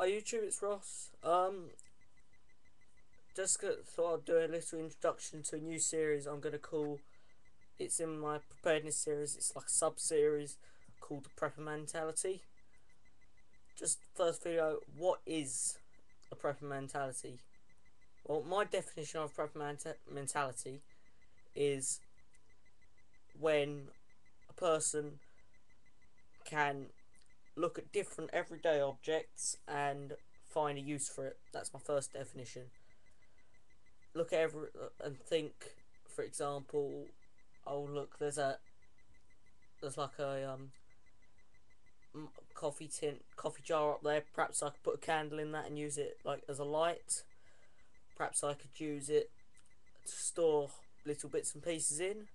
Hi YouTube, it's Ross. Thought I'd do a little introduction to a new series I'm gonna call. It's in my preparedness series. It's like a sub series called the Prepper Mentality. Just first video, what is a Prepper Mentality? Well, my definition of mentality is when a person can look at different everyday objects and find a use for it. That's my first definition. Look at every and think, for example, oh look, there's like a coffee jar up there. Perhaps I could put a candle in that and use it like as a light. Perhaps I could use it to store little bits and pieces in.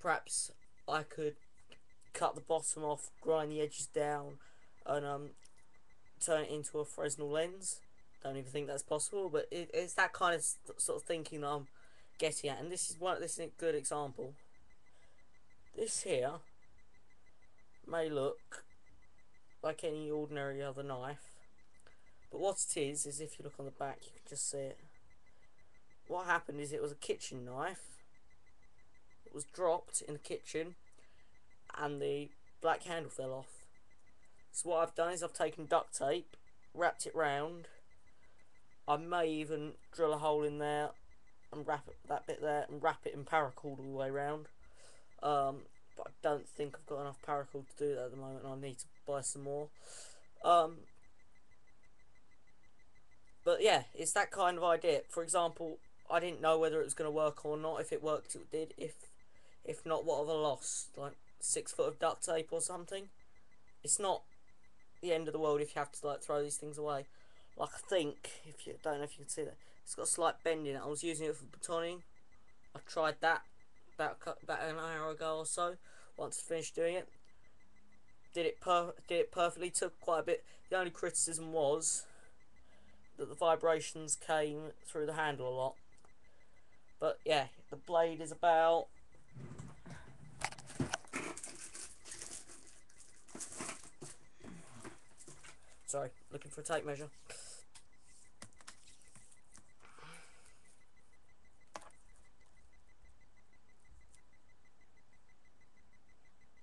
Perhaps I could cut the bottom off, grind the edges down, and turn it into a Fresnel lens. Don't even think that's possible, but it's that kind of sort of thinking that I'm getting at, and this is a good example. This here may look like any ordinary other knife, but what it is if you look on the back, you can just see it. What happened is it was a kitchen knife. It was dropped in the kitchen, and the black handle fell off. So what I've done is I've taken duct tape, wrapped it round. I may even drill a hole in there and wrap that bit there and wrap it in paracord all the way round. But I don't think I've got enough paracord to do that at the moment, and I need to buy some more. But yeah, it's that kind of idea. For example, I didn't know whether it was going to work or not. If it worked, it did. If not, what have I lost? Like 6 foot of duct tape or something? It's not the end of the world if you have to like throw these things away. Like I think, if you don't know if you can see that, it's got a slight bend in it. I was using it for batoning. I tried that about an hour ago or so. Once I finished doing it, did it perfectly. Took quite a bit. The only criticism was that the vibrations came through the handle a lot. But yeah, the blade is about looking for a tape measure.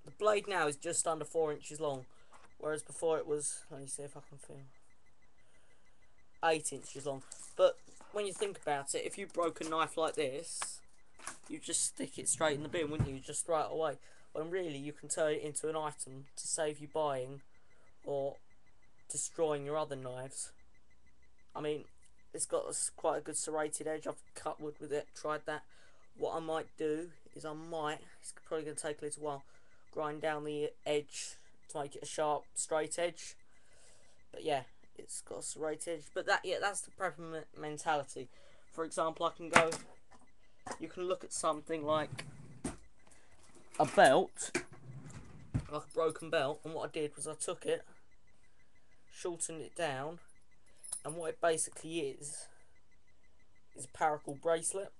The blade now is just under 4 inches long, whereas before it was, let me see if I can feel, 8 inches long. But when you think about it, if you broke a knife like this, you just stick it straight in the bin, wouldn't you? Just throw it away. When really you can turn it into an item to save you buying or destroying your other knives. I mean, it's got quite a good serrated edge. I've cut wood with it, tried that. What I might do is it's probably going to take a little while, grind down the edge to make it a sharp, straight edge. But yeah, it's got a serrated edge. But that's the prepper mentality. For example, you can look at something like a belt, like a broken belt, and what I did was I took it, shortened it down, and what it basically is a paracord bracelet.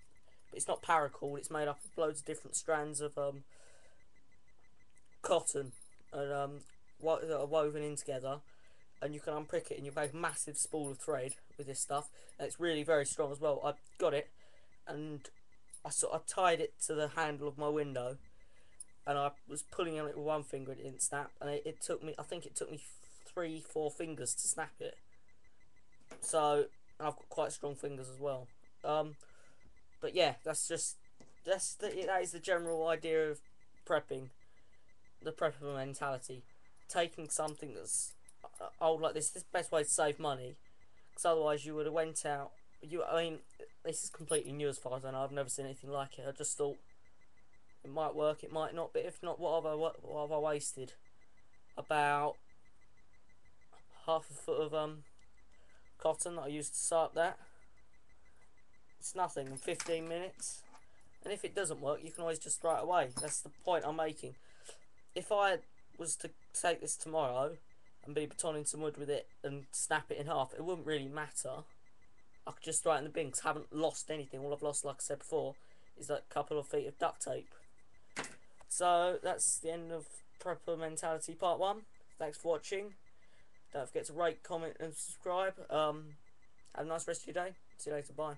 But it's not paracord, it's made up of loads of different strands of cotton and that are woven in together, and you can unpick it and you make a massive spool of thread with this stuff, and it's really very strong as well. I got it and I tied it to the handle of my window, and I was pulling on it with one finger and it didn't snap, and it took me, I think it took me 3-4 fingers to snap it. So, and I've got quite strong fingers as well. But yeah, that is the general idea of prepping, the prepper mentality. Taking something that's old like this. This is the best way to save money, because otherwise you would have went out. I mean, this is completely new as far as I know. I've never seen anything like it. I just thought it might work, it might not. But if not, what have I wasted? About half a foot of cotton that I used to sew up that. It's nothing in 15 minutes. And if it doesn't work, you can always just throw it away. That's the point I'm making. If I was to take this tomorrow and be batoning some wood with it and snap it in half, it wouldn't really matter. I could just throw it in the bin because I haven't lost anything. All I've lost, like I said before, is like a couple of feet of duct tape. So that's the end of Prepper Mentality Part 1. Thanks for watching. Don't forget to rate, comment, and subscribe. Have a nice rest of your day. See you later. Bye.